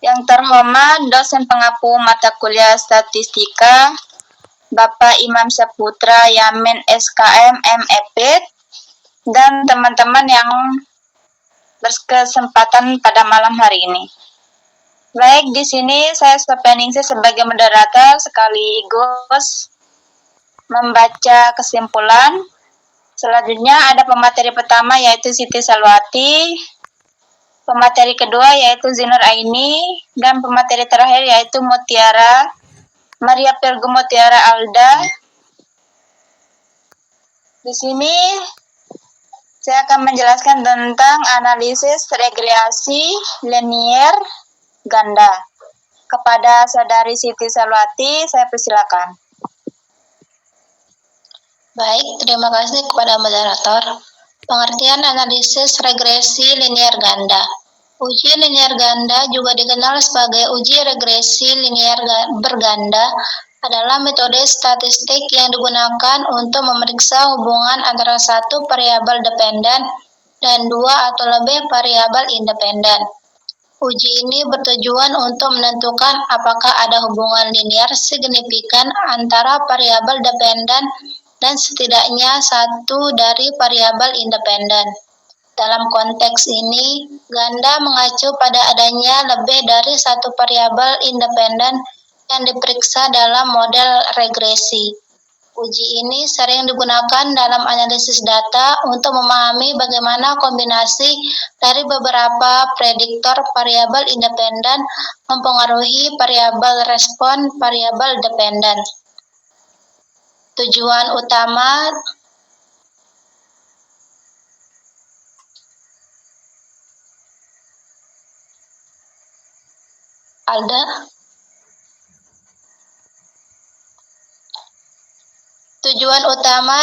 Yang terhormat dosen pengampu mata kuliah statistika Bapak Imam Saputra Yamin SKM MEP dan teman-teman yang berkesempatan pada malam hari ini. Baik, di sini saya Sopianingsih sebagai moderator sekaligus membaca kesimpulan. Selanjutnya ada pemateri pertama yaitu Siti Salwati, pemateri kedua yaitu Zinur Aini, dan pemateri terakhir yaitu Maria Pelgu Mutiara Alda. Di sini saya akan menjelaskan tentang analisis regresi linier ganda. Kepada saudari Siti Salwati, saya persilakan. Baik, terima kasih kepada moderator. Pengertian analisis regresi linier ganda. Uji linier ganda juga dikenal sebagai uji regresi linier berganda adalah metode statistik yang digunakan untuk memeriksa hubungan antara satu variabel dependen dan dua atau lebih variabel independen. Uji ini bertujuan untuk menentukan apakah ada hubungan linier signifikan antara variabel dependen dan setidaknya satu dari variabel independen. Dalam konteks ini, ganda mengacu pada adanya lebih dari satu variabel independen yang diperiksa dalam model regresi. Uji ini sering digunakan dalam analisis data untuk memahami bagaimana kombinasi dari beberapa prediktor variabel independen mempengaruhi variabel respon variabel dependen. Tujuan utama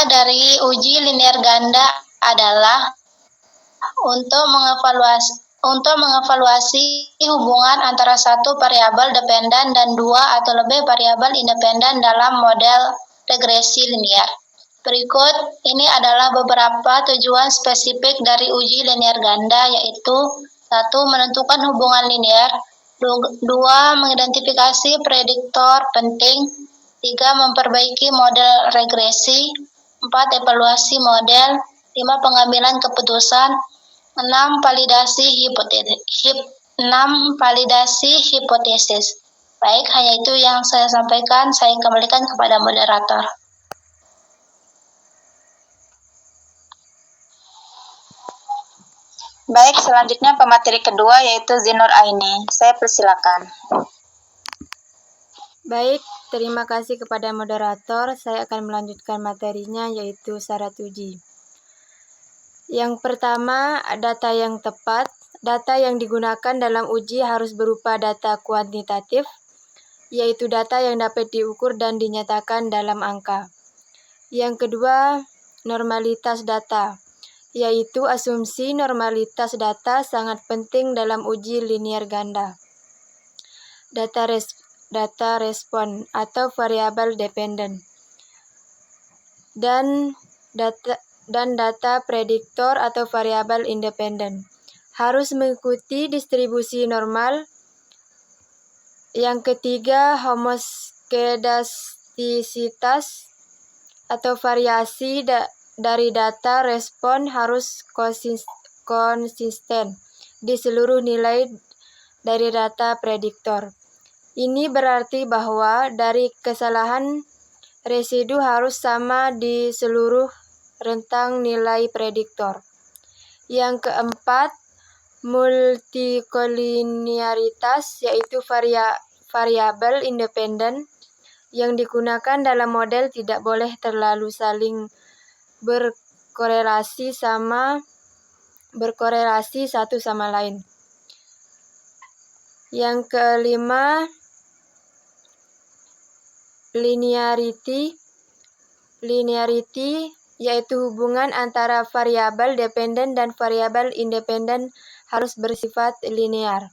dari uji linier ganda adalah untuk mengevaluasi hubungan antara satu variabel dependen dan dua atau lebih variabel independen dalam model regresi linier. Berikut ini adalah beberapa tujuan spesifik dari uji linier ganda, yaitu 1. Menentukan hubungan linier, 2. Mengidentifikasi prediktor penting, 3. Memperbaiki model regresi, 4. Evaluasi model, 5. Pengambilan keputusan, 6. Validasi hipotesis. Baik, hanya itu yang saya sampaikan. Saya kembalikan kepada moderator. Baik, selanjutnya pemateri kedua yaitu Zinur Aini. Saya persilakan. Baik, terima kasih kepada moderator. Saya akan melanjutkan materinya yaitu syarat uji. Yang pertama, data yang tepat. Data yang digunakan dalam uji harus berupa data kuantitatif, yaitu data yang dapat diukur dan dinyatakan dalam angka. Yang kedua, normalitas data, yaitu asumsi normalitas data sangat penting dalam uji linier ganda. Data respon atau variabel dependen. Dan data prediktor atau variabel independen. Harus mengikuti distribusi normal. Yang ketiga, homoskedastisitas atau variasi dari data respon harus konsisten di seluruh nilai dari data prediktor. Ini berarti bahwa dari kesalahan residu harus sama di seluruh rentang nilai prediktor. Yang keempat, multikolinearitas, yaitu variabel independen yang digunakan dalam model tidak boleh terlalu saling berkorelasi satu sama lain. Yang kelima, linearity, yaitu hubungan antara variabel dependen dan variabel independen harus bersifat linear.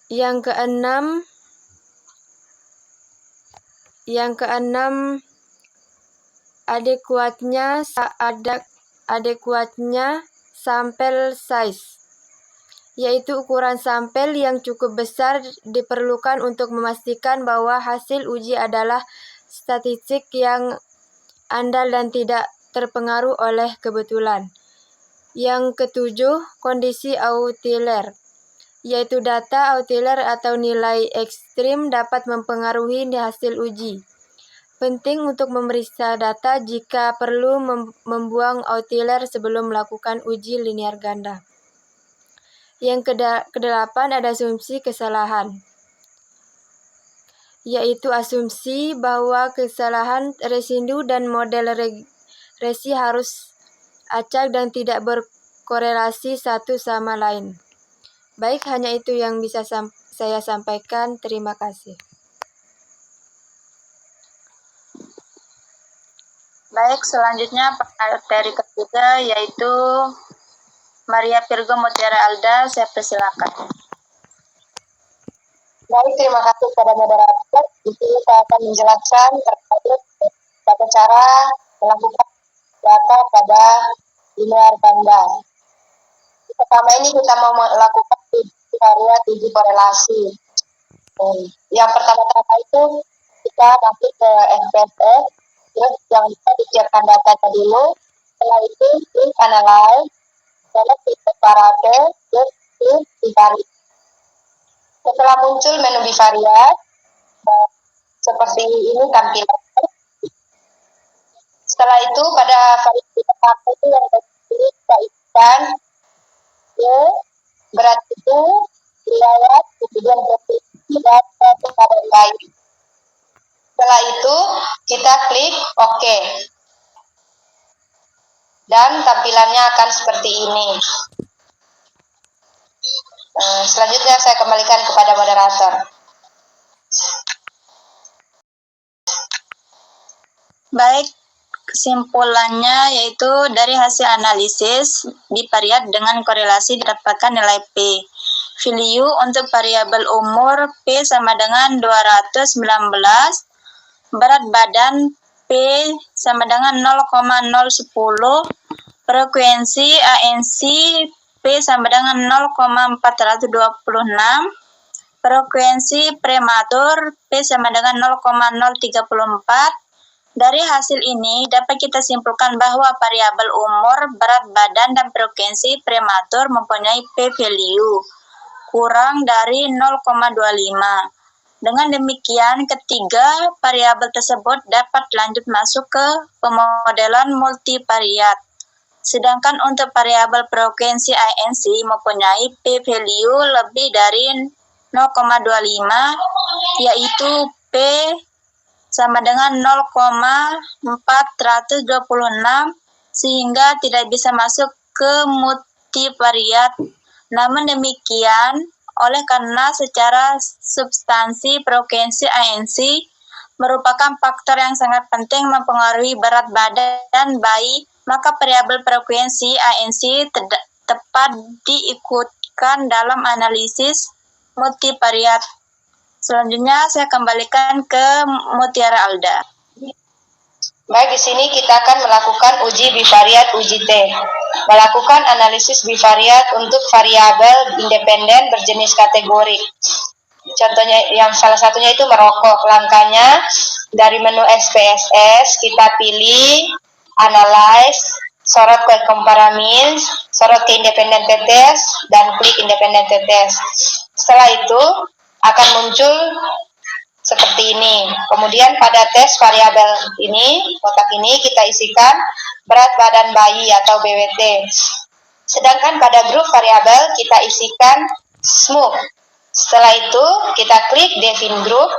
Yang keenam, adekuatnya sample size, yaitu ukuran sampel yang cukup besar diperlukan untuk memastikan bahwa hasil uji adalah statistik yang andal dan tidak terpengaruh oleh kebetulan. Yang ketujuh, kondisi outlier, yaitu data outlier atau nilai ekstrim dapat mempengaruhi hasil uji. Penting untuk memeriksa data jika perlu membuang outlier sebelum melakukan uji linear ganda. Yang kedelapan ada asumsi kesalahan, yaitu asumsi bahwa kesalahan residu dan model regresi harus acak dan tidak berkorelasi satu sama lain. Baik, hanya itu yang bisa saya sampaikan. Terima kasih. Baik, selanjutnya materi ketiga yaitu Maria Virgo Mutiara Alda, saya persilakan. Baik, terima kasih kepada moderator. Di sini saya akan menjelaskan terkait tata cara melakukan data pada linear ganda. Pertama ini kita mau melakukan uji korelasi. Yang pertama-tama itu kita masuk ke SPSS, terus jangan lupa disiapkan datanya dulu. Setelah itu klik analyze, select tipe parate, terus klik bivariate. Setelah muncul menu bivariate, seperti ini tampilannya. Setelah itu pada variabel itu yang kita isikan berat itu, riwayat, kemudian posisi dan keadaan lain. Setelah itu kita klik OK. Dan tampilannya akan seperti ini. Selanjutnya saya kembalikan kepada moderator. Baik, kesimpulannya yaitu dari hasil analisis bivariat dengan korelasi didapatkan nilai P. Value untuk variabel umur P sama dengan 219, berat badan P sama dengan 0,010, frekuensi ANC P sama dengan 0,426, frekuensi prematur P sama dengan 0,034. Dari hasil ini dapat kita simpulkan bahwa variabel umur, berat badan, dan frekuensi prematur mempunyai p-value kurang dari 0,25. Dengan demikian, ketiga variabel tersebut dapat lanjut masuk ke pemodelan multivariat. Sedangkan untuk variabel frekuensi ANC mempunyai p-value lebih dari 0,25, yaitu p sama dengan 0,426, sehingga tidak bisa masuk ke multivariat. Namun demikian, oleh karena secara substansi frekuensi ANC merupakan faktor yang sangat penting mempengaruhi berat badan bayi, maka variabel frekuensi ANC tepat diikutkan dalam analisis multivariat. Selanjutnya saya kembalikan ke Mutiara Alda. Baik, di sini kita akan melakukan uji bivariat uji T. Melakukan analisis bivariat untuk variabel independen berjenis kategorik. Contohnya yang salah satunya itu merokok. Langkahnya dari menu SPSS kita pilih analyze, sorot ke comparamines, sorot ke independen t-test, dan klik independen t-test. Setelah itu akan muncul seperti ini. Kemudian pada tes variabel ini, kotak ini kita isikan berat badan bayi atau BWT. Sedangkan pada grup variabel kita isikan smooth. Setelah itu kita klik define group.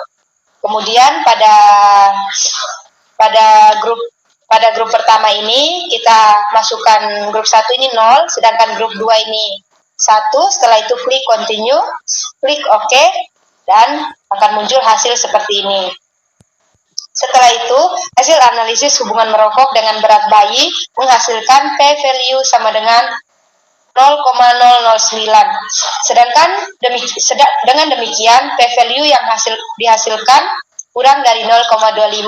Kemudian pada grup pertama ini kita masukkan grup 1 ini 0, sedangkan grup 2 ini 1. Setelah itu klik continue, klik OK, dan akan muncul hasil seperti ini. Setelah itu, hasil analisis hubungan merokok dengan berat bayi menghasilkan p-value sama dengan 0,009. Sedangkan dengan demikian, p-value yang dihasilkan kurang dari 0,25.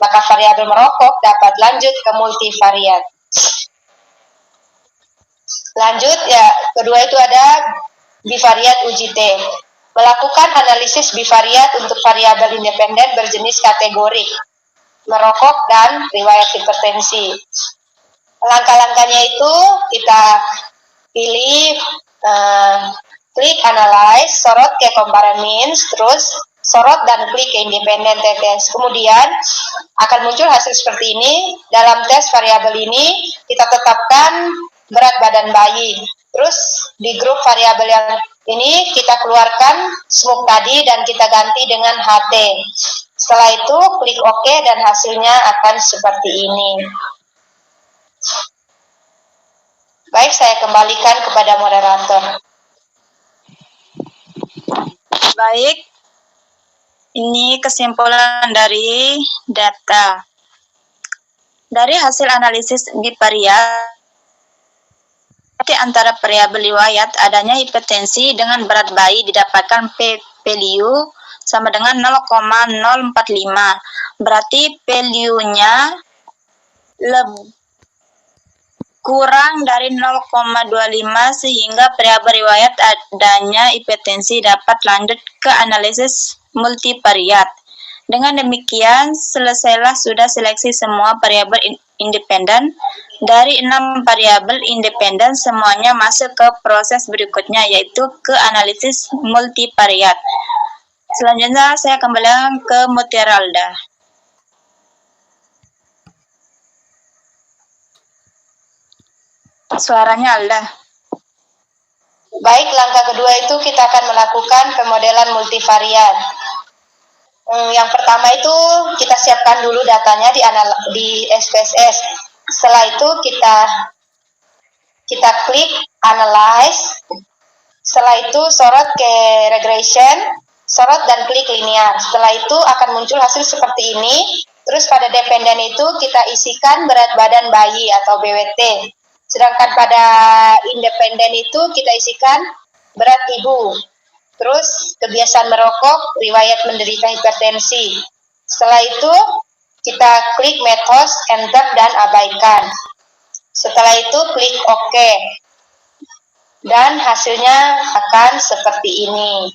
Maka variabel merokok dapat lanjut ke multivariat. Lanjut ya, kedua itu ada bivariat uji T. Melakukan analisis bivariat untuk variabel independen berjenis kategorik, merokok, dan riwayat hipertensi. Langkah-langkahnya itu kita pilih, klik analyze, sorot ke compare means, terus sorot dan klik ke independen test. Kemudian akan muncul hasil seperti ini. Dalam tes variabel ini kita tetapkan berat badan bayi. Terus di grup variabel yang ini kita keluarkan smoke tadi dan kita ganti dengan HT. Setelah itu klik OK dan hasilnya akan seperti ini. Baik, saya kembalikan kepada moderator. Baik, ini kesimpulan dari data. Dari hasil analisis bivariat antara variabel riwayat adanya hipertensi dengan berat bayi didapatkan p-value sama dengan 0,045. Berarti value-nya kurang dari 0,25 sehingga variabel riwayat adanya hipertensi dapat lanjut ke analisis multivariat. Dengan demikian, selesailah sudah seleksi semua variabel independen. Dari 6 variabel independen, semuanya masuk ke proses berikutnya, yaitu ke analisis multivariat. Selanjutnya, saya kembalikan ke Mutiara Alda. Suaranya Alda. Baik, langkah kedua itu kita akan melakukan pemodelan multivariat. Yang pertama itu kita siapkan dulu datanya di SPSS. Setelah itu kita klik analyze. Setelah itu sorot ke regression, sorot dan klik linear. Setelah itu akan muncul hasil seperti ini. Terus pada dependen itu kita isikan berat badan bayi atau BWT. Sedangkan pada independen itu kita isikan berat ibu. Terus kebiasaan merokok, riwayat menderita hipertensi. Setelah itu kita klik metode, enter dan abaikan. Setelah itu klik OK. Dan hasilnya akan seperti ini.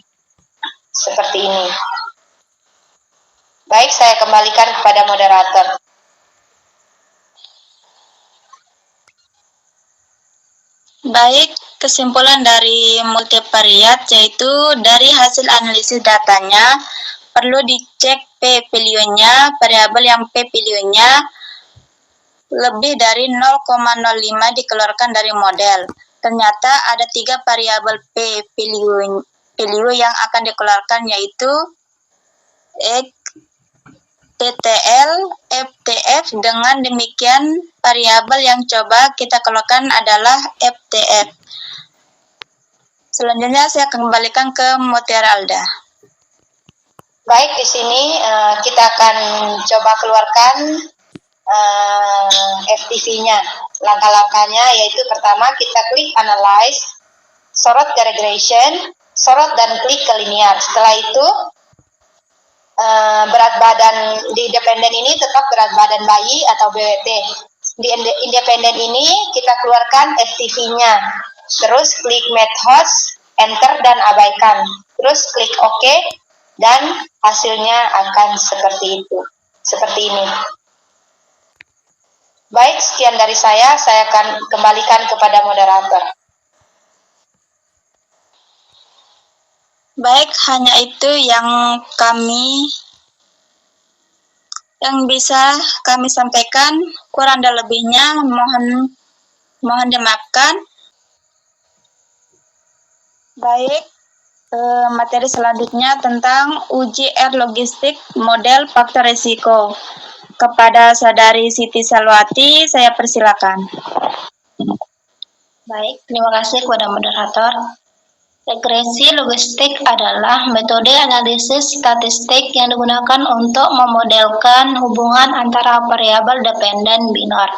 Seperti ini. Baik, saya kembalikan kepada moderator. Baik, kesimpulan dari multivariat yaitu dari hasil analisis datanya perlu dicek p-value-nya, variabel yang p-value-nya lebih dari 0,05 dikeluarkan dari model. Ternyata ada 3 variabel p-value yang akan dikeluarkan yaitu X, TTL, FTF. Dengan demikian variabel yang coba kita keluarkan adalah FTF. Selanjutnya saya kembalikan ke Mutiara Alda. Baik, di sini kita akan coba keluarkan FTV-nya. Langkah-langkahnya yaitu pertama kita klik analyze, sorot ke regression, sorot dan klik ke linear. Setelah itu berat badan di independen ini tetap berat badan bayi atau BWT. Di independen ini kita keluarkan FTV-nya. Terus klik method, enter dan abaikan. Terus klik OK dan hasilnya akan seperti itu. Seperti ini. Baik, sekian dari saya akan kembalikan kepada moderator. Baik, hanya itu yang bisa kami sampaikan. Kurang dan lebihnya mohon dimaafkan. Baik, materi selanjutnya tentang uji R logistik model faktor risiko. Kepada Saudari Siti Salwati, saya persilakan. Baik, terima kasih kepada moderator. Regresi logistik adalah metode analisis statistik yang digunakan untuk memodelkan hubungan antara variabel dependen binar.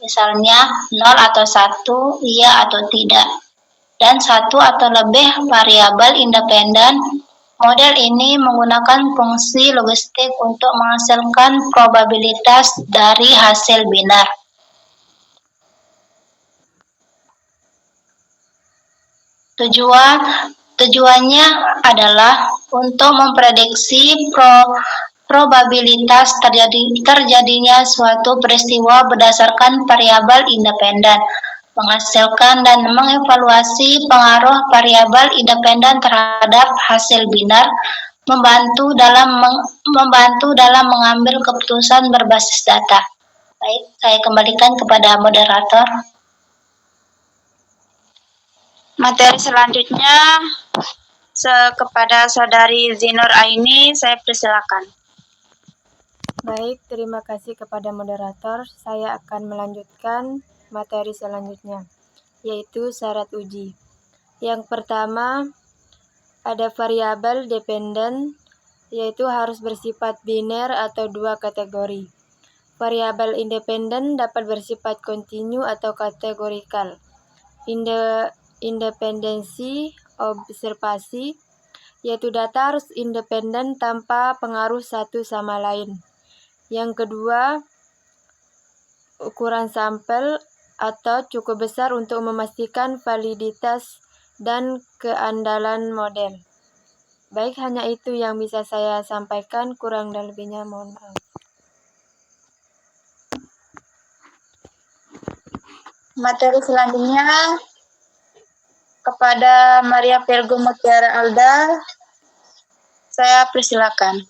Misalnya 0 atau 1, iya atau tidak, dan 1 atau lebih variabel independen. Model ini menggunakan fungsi logistik untuk menghasilkan probabilitas dari hasil binar. Tujuannya adalah untuk memprediksi probabilitas terjadinya suatu peristiwa berdasarkan variabel independen, menghasilkan dan mengevaluasi pengaruh variabel independen terhadap hasil binar, membantu dalam mengambil keputusan berbasis data. Baik, saya kembalikan kepada moderator. Materi selanjutnya kepada Saudari Zinur Aini, saya persilakan. Baik, terima kasih kepada moderator. Saya akan melanjutkan materi selanjutnya, yaitu syarat uji. Yang pertama, ada variabel dependen, yaitu harus bersifat biner atau dua kategori. Variabel independen dapat bersifat kontinu atau kategorikal. Independensi observasi, yaitu data harus independen tanpa pengaruh satu sama lain. Yang kedua, ukuran sampel atau cukup besar untuk memastikan validitas dan keandalan model. Baik, hanya itu yang bisa saya sampaikan, kurang dan lebihnya mohon maaf. Materi selanjutnya kepada Maria Virgo Mutiara Alda, saya persilakan.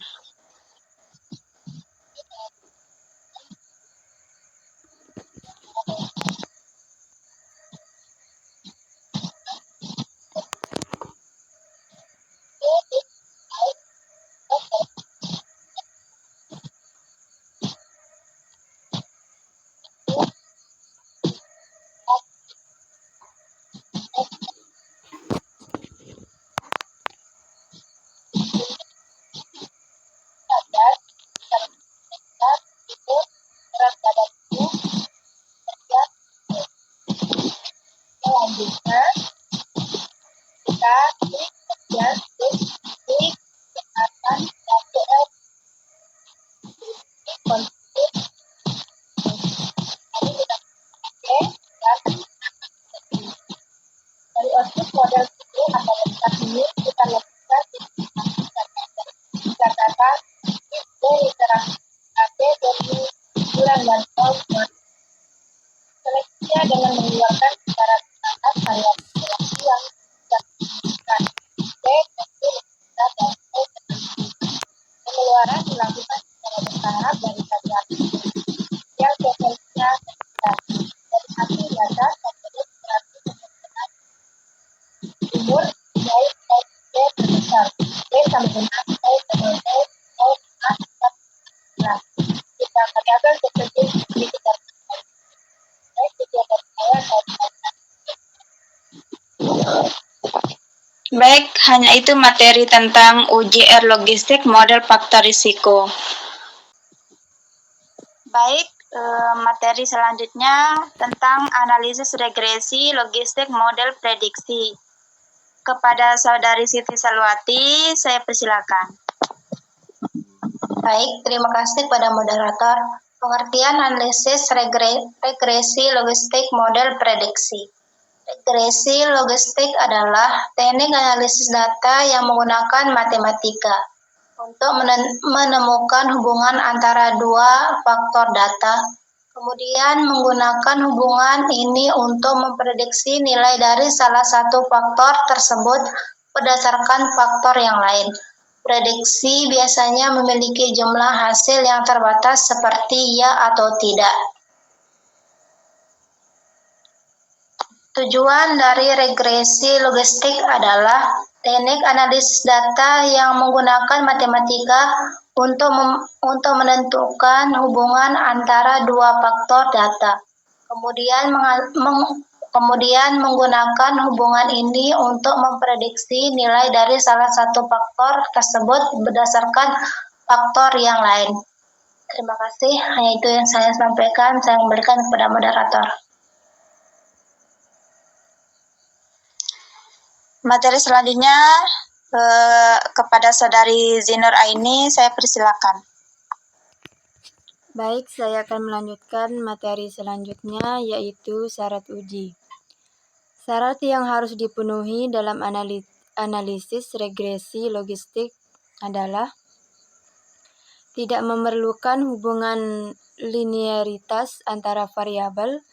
Selanjutnya kita klik akan KPL konflik ini kita pakai dan dari output model itu atau data ini kita lakukan catatan itu literasi KP dari bulan dan tahun seleksinya dengan mengeluarkan secara bertahap variabel yang dilakukan C dan pengeluaran dilakukan secara bertahap dari variabel yang sequensinya dari hasil data sampai berarti umur baik B terbesar B sama dengan A sama B O A nah kita variabel seperti ini kita Baik, hanya itu materi tentang UJR logistik model faktor risiko. Baik, materi selanjutnya tentang analisis regresi logistik model prediksi. Kepada Saudari Siti Salwati, saya persilakan. Baik, terima kasih kepada moderator. Pengertian analisis regresi logistik model prediksi. Regresi logistik adalah teknik analisis data yang menggunakan matematika untuk menemukan hubungan antara dua faktor data, kemudian menggunakan hubungan ini untuk memprediksi nilai dari salah satu faktor tersebut berdasarkan faktor yang lain. Prediksi biasanya memiliki jumlah hasil yang terbatas seperti ya atau tidak. Tujuan dari regresi logistik adalah teknik analisis data yang menggunakan matematika untuk menentukan hubungan antara dua faktor data. Kemudian menggunakan hubungan ini untuk memprediksi nilai dari salah satu faktor tersebut berdasarkan faktor yang lain. Terima kasih, hanya itu yang saya sampaikan. Saya kembalikan kepada moderator. Materi selanjutnya kepada Saudari Zinur Aini, saya persilakan. Baik, saya akan melanjutkan materi selanjutnya, yaitu syarat uji. Syarat yang harus dipenuhi dalam analisis regresi logistik adalah tidak memerlukan hubungan linearitas antara variabel.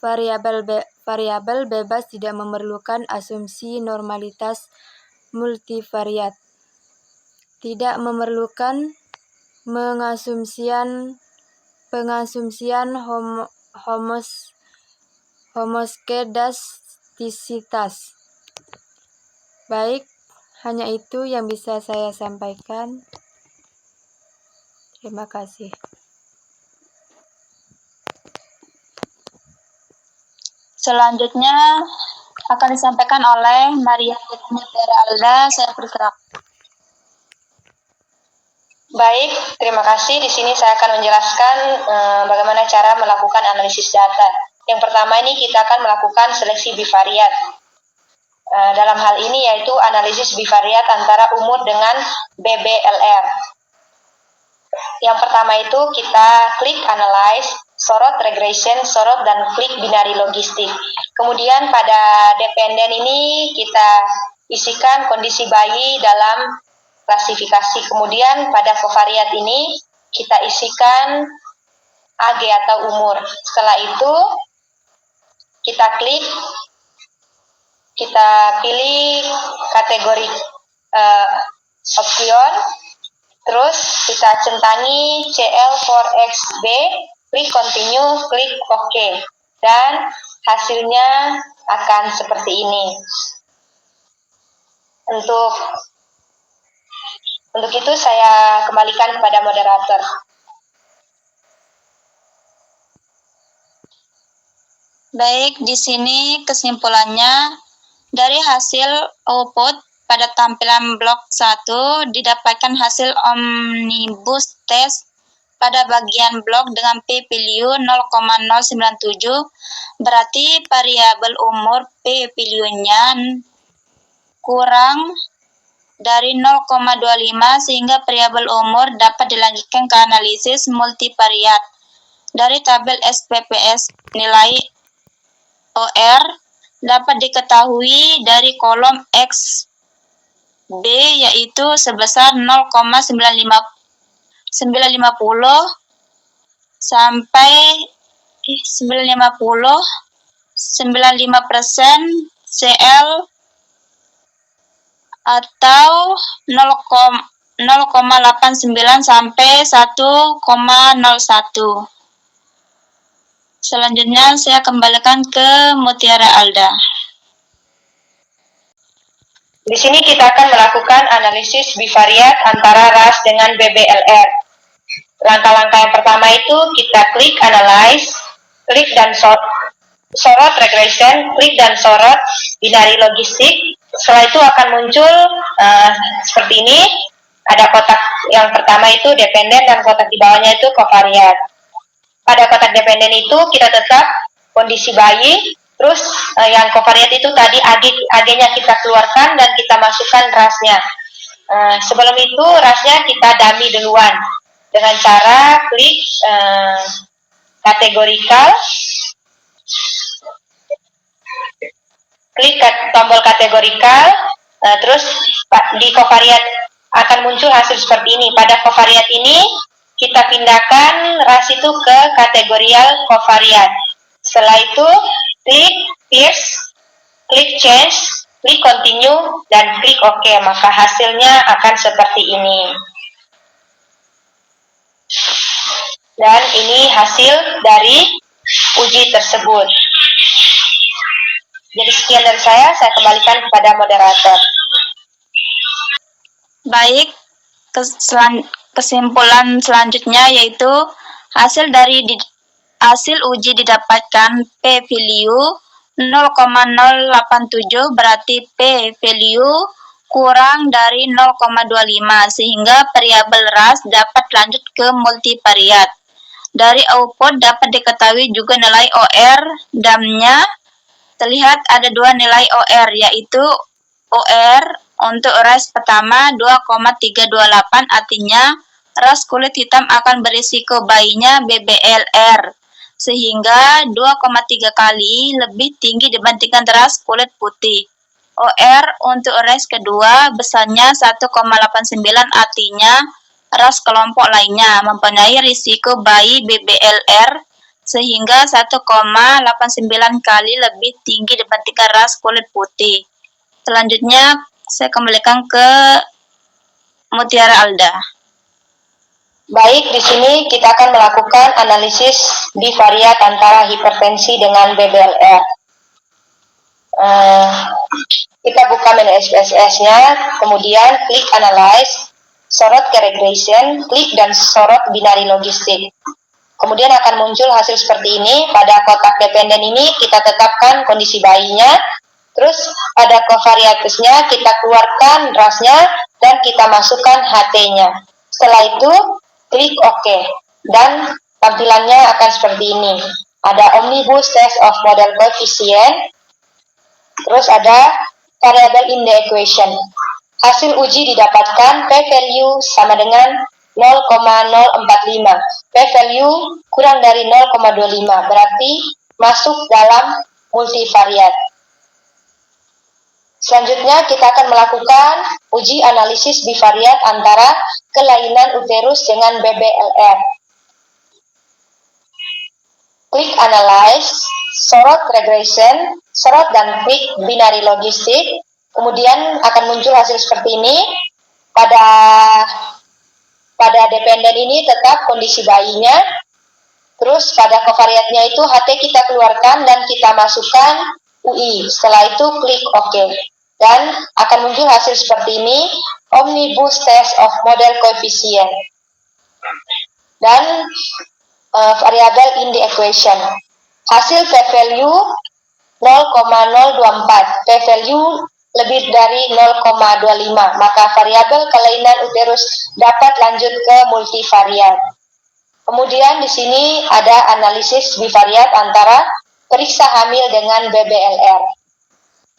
Variabel bebas tidak memerlukan asumsi normalitas multivariat. Tidak memerlukan pengasumsian homoskedastisitas. Baik, hanya itu yang bisa saya sampaikan. Terima kasih. Selanjutnya akan disampaikan oleh Maria Alda. Saya bergerak. Baik, terima kasih. Di sini saya akan menjelaskan bagaimana cara melakukan analisis data. Yang pertama ini kita akan melakukan seleksi bivariat. Dalam hal ini yaitu analisis bivariat antara umur dengan BBLR. Yang pertama itu kita klik analyze, sorot regression, sorot dan klik binary logistik. Kemudian pada dependen ini kita isikan kondisi bayi dalam klasifikasi. Kemudian pada covariat ini kita isikan AG atau umur. Setelah itu kita klik, kita pilih kategori option, terus kita centangi CL4XB, klik continue, klik OK, dan hasilnya akan seperti ini. Untuk itu saya kembalikan kepada moderator. Baik, di sini kesimpulannya dari hasil output pada tampilan blok 1 didapatkan hasil omnibus test pada bagian blok dengan p-value 0,097, berarti variabel umur p-value-nya kurang dari 0,25 sehingga variabel umur dapat dilanjutkan ke analisis multivariat. Dari tabel SPPS nilai OR dapat diketahui dari kolom X B yaitu sebesar 0,950 sampai 95% CL atau 0,89 sampai 1,01. Selanjutnya saya kembalikan ke Mutiara Alda. Di sini kita akan melakukan analisis bivariat antara ras dengan BBLR. Langkah-langkah yang pertama itu kita klik analyze, klik dan sorot regression, klik dan sorot binary logistik. Setelah itu akan muncul seperti ini. Ada kotak yang pertama itu dependen dan kotak di bawahnya itu covariat. Pada kotak dependen itu kita tetap kondisi bayi, terus yang covariat itu tadi AG-nya kita keluarkan dan kita masukkan rasnya. Sebelum itu rasnya kita dummy duluan dengan cara klik kategorikal, klik tombol kategorikal, terus di covariat akan muncul hasil seperti ini. Pada covariat ini kita pindahkan ras itu ke kategorial covariat. Setelah itu klik pierce, klik change, klik continue, dan klik OK. Maka hasilnya akan seperti ini. Dan ini hasil dari uji tersebut. Jadi sekian dari saya kembalikan kepada moderator. Baik, kesimpulan selanjutnya yaitu hasil uji didapatkan p-value 0,087 berarti p-value kurang dari 0,25 sehingga variabel ras dapat lanjut ke multivariat. Dari output dapat diketahui juga nilai OR DAM-nya. Terlihat ada dua nilai OR yaitu OR untuk ras pertama 2,328 artinya ras kulit hitam akan berisiko bayinya BBLR. sehingga 2,3 kali lebih tinggi dibandingkan ras kulit putih. OR untuk ras kedua besarnya 1,89, artinya ras kelompok lainnya mempunyai risiko bayi BBLR sehingga 1,89 kali lebih tinggi dibandingkan ras kulit putih. Selanjutnya saya kembalikan ke Mutiara Alda. Baik, di sini kita akan melakukan analisis bivariat antara hipertensi dengan BBLR. Kita buka menu SPSS-nya, kemudian klik Analyze, sorot ke Regression, klik dan sorot binari logistik. Kemudian akan muncul hasil seperti ini. Pada kotak dependen ini kita tetapkan kondisi bayinya, terus pada covariatusnya kita keluarkan rasnya dan kita masukkan HT-nya. Setelah itu klik OK dan tampilannya akan seperti ini. Ada Omnibus Test of Model Coefficient, terus ada variable in the equation. Hasil uji didapatkan p-value sama dengan 0,045. P-value kurang dari 0,25, berarti masuk dalam multivariat. Selanjutnya kita akan melakukan uji analisis bivariat antara kelainan uterus dengan BBLR. Klik Analyze, sorot Regression, sorot dan klik binari logistik. Kemudian akan muncul hasil seperti ini. Pada dependen ini tetap kondisi bayinya. Terus pada covariatnya itu HT kita keluarkan dan kita masukkan UI. Setelah itu klik OK. Dan akan muncul hasil seperti ini, Omnibus Test of Model Coefficient. Dan variable in the equation. Hasil p-value 0,024. P-value lebih dari 0,25. Maka variabel kelainan uterus dapat lanjut ke multivariat. Kemudian di sini ada analisis bivariat antara periksa hamil dengan BBLR.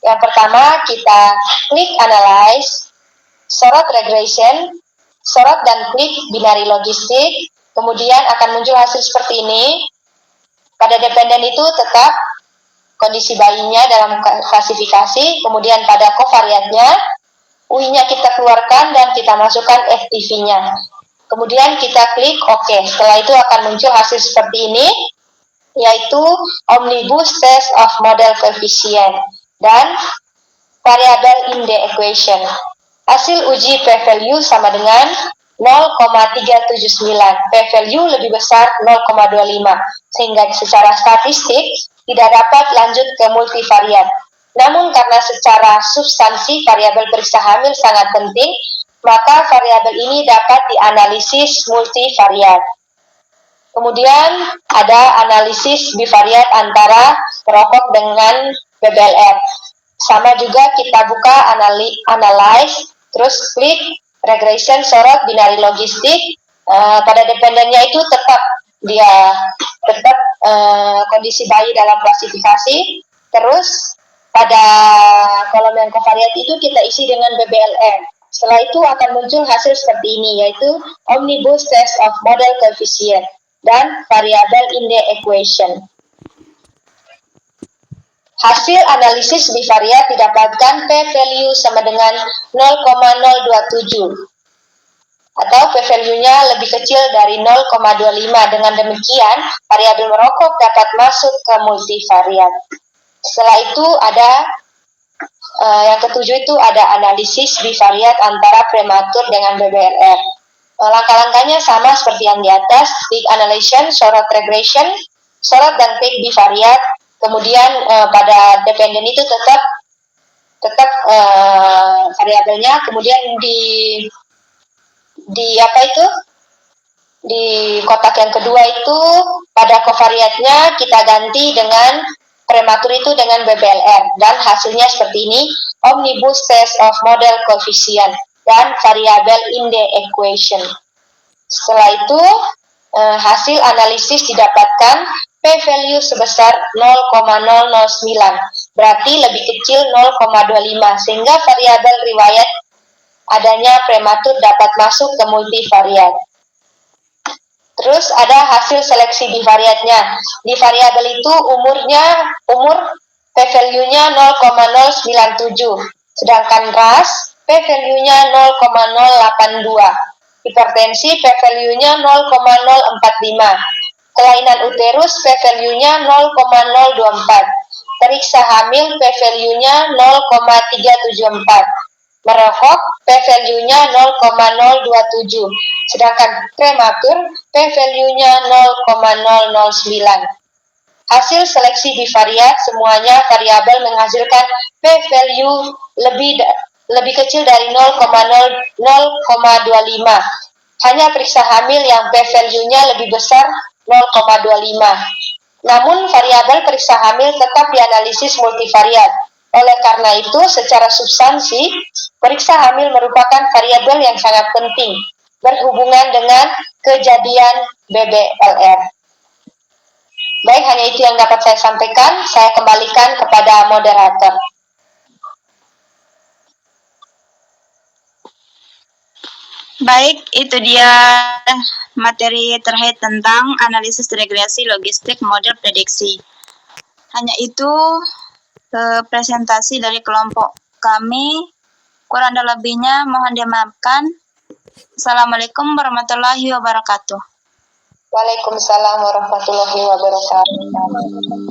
Yang pertama kita klik Analyze, sorot Regression, sorot dan klik binari logistik. Kemudian akan muncul hasil seperti ini. Pada dependen itu tetap kondisi bayinya dalam klasifikasi. Kemudian pada covariatnya, UI-nya kita keluarkan dan kita masukkan FTV-nya. Kemudian kita klik OK. Setelah itu akan muncul hasil seperti ini, yaitu Omnibus Test of Model Coefficient dan variable in the equation. Hasil uji p-value sama dengan 0,379. P-value lebih besar 0,25, sehingga secara statistik tidak dapat lanjut ke multivariat. Namun karena secara substansi variabel periksa hamil sangat penting, maka variabel ini dapat dianalisis multivariat. Kemudian ada analisis bivariat antara perokok dengan BBLR. Sama juga kita buka Analyze, terus klik Regression, sorot binari logistik. Pada dependennya itu tetap kondisi bayi dalam klasifikasi. Terus pada kolom yang covariat itu kita isi dengan BBLR. Setelah itu akan muncul hasil seperti ini, yaitu Omnibus Test of Model Coefficient dan variable in the equation. Hasil analisis bivariat didapatkan p-value sama dengan 0,027 atau p-value-nya lebih kecil dari 0,25. Dengan demikian, variabel merokok dapat masuk ke multivariat. Setelah itu ada yang ketujuh itu ada analisis bivariat antara prematur dengan BBLR. Langkah-langkahnya sama seperti yang di atas, klik Analysis, sorot Regression, sorot dan klik bivariat. Kemudian pada dependen itu tetap variabelnya. Kemudian di kotak yang kedua itu pada covariatnya kita ganti dengan prematur itu dengan BBLR dan hasilnya seperti ini, Omnibus Test of Model Coefficient dan variable in the equation. Setelah itu hasil analisis didapatkan p-value sebesar 0,009, berarti lebih kecil 0,25, sehingga variabel riwayat adanya prematur dapat masuk ke multivariat. Terus ada hasil seleksi bivariatnya. Di variabel itu umur p-value-nya 0,097, sedangkan ras p-value-nya 0,082, hipertensi p-value-nya 0,045, kelainan uterus p-value-nya 0,024, periksa hamil p-value-nya 0,374, merokok p-value-nya 0,027, sedangkan prematur p-value-nya 0,009. Hasil seleksi bivariat semuanya variabel menghasilkan p-value lebih kecil dari 0,25. Hanya periksa hamil yang p-value-nya lebih besar 0,25. Namun variabel periksa hamil tetap dianalisis multivariat. Oleh karena itu, secara substansi, periksa hamil merupakan variabel yang sangat penting berhubungan dengan kejadian BBLR. Baik, hanya itu yang dapat saya sampaikan. Saya kembalikan kepada moderator. Baik, itu dia materi terkait tentang analisis regresi logistik model prediksi. Hanya itu presentasi dari kelompok kami. Kurang dan lebihnya mohon dimaafkan. Assalamualaikum warahmatullahi wabarakatuh. Waalaikumsalam warahmatullahi wabarakatuh.